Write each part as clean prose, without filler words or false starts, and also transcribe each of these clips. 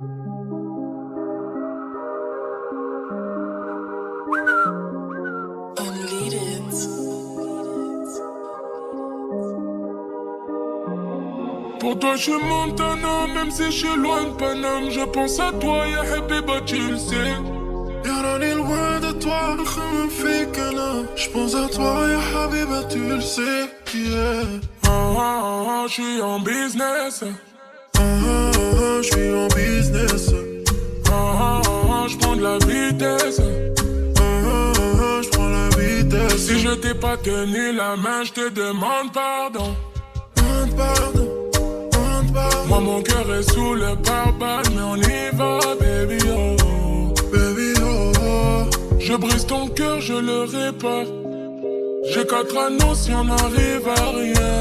Pour toi je suis Montana, même si je suis loin de Paname. Je pense à toi, ya Habiba, tu le sais. يراني loin de toi, نخمم فيك أنا. J'pense à toi, ya Habiba, tu le sais. Yeah. J'suis en business. J'suis en business. J'prends de la vitesse. J'prends la vitesse. Si je t'ai pas tenu la main, je te demande pardon. Pardon. Moi mon cœur est sous le pare-balles, mais on y va, baby oh. Baby oh. Je brise ton cœur, je le répare. J'ai 4 anneaux si on n'arrive à rien.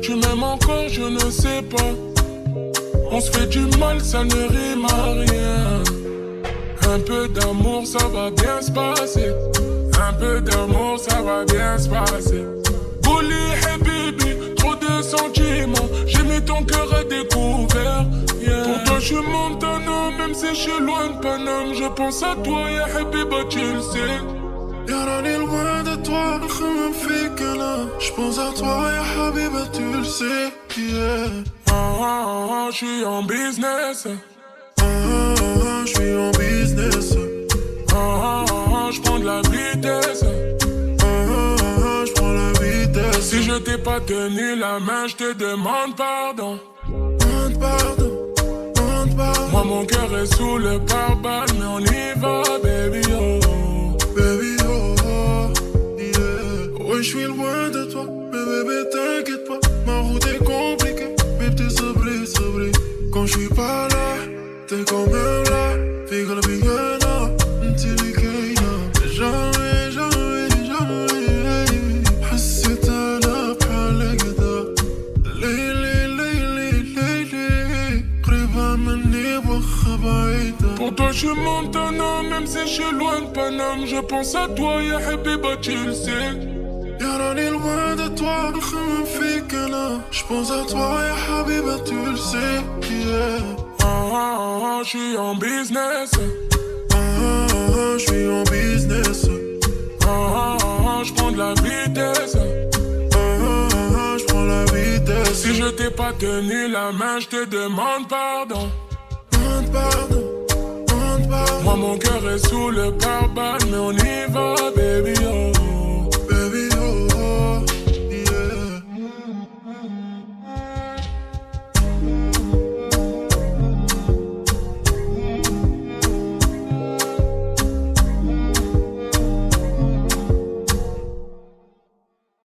Tu m'aimes encore, je ne sais pas. On se fait du mal, ça ne rime à rien. Un peu d'amour, ça va bien se passer. Un peu d'amour, ça va bien se passer. Bouli, habibi, trop de sentiments. J'ai mis ton cœur à découvert. Yeah. Pour toi, je suis Montana, même si je suis loin de Paname. Je pense à toi, ya habiba, tu le sais. يراني loin de toi, نخمم فيك أنا. J'pense à toi, ya Habiba, tu le sais. Yeah. J'suis en business. J'suis en business. J'prends de la vitesse. J'prends la vitesse. Si je t'ai pas tenu la main, je te demande pardon. Pardon. Moi mon cœur est sous le pare-balles, mais on y va, baby oh. Baby oh, yeah. Ouais, j'suis loin de toi, mais bébé t'inquiète pas. Ma route est compliquée, mais t'es sabri. Quand j'suis pas là, t'es quand même là. Fais قلبي أنا انتي اللي كاينة. jamais حسيت أنا بحال هكدا. ليلي قريبة مني وخا بعيدة. Pour toi je suis Montana, même si je suis loin de Paname. Je pense à toi, ya habiba, tu le sais. يراني loin de toi, نخمم فيك أنا. J'pense à toi, ya Habiba, tu le sais. Yeah. J'suis en business. J'suis en business. J'prends de la vitesse. J'prends la vitesse. Si je t'ai pas tenu la main, je te demande pardon. Pardon. Moi mon cœur est sous le pare-balles, mais on y va, baby oh.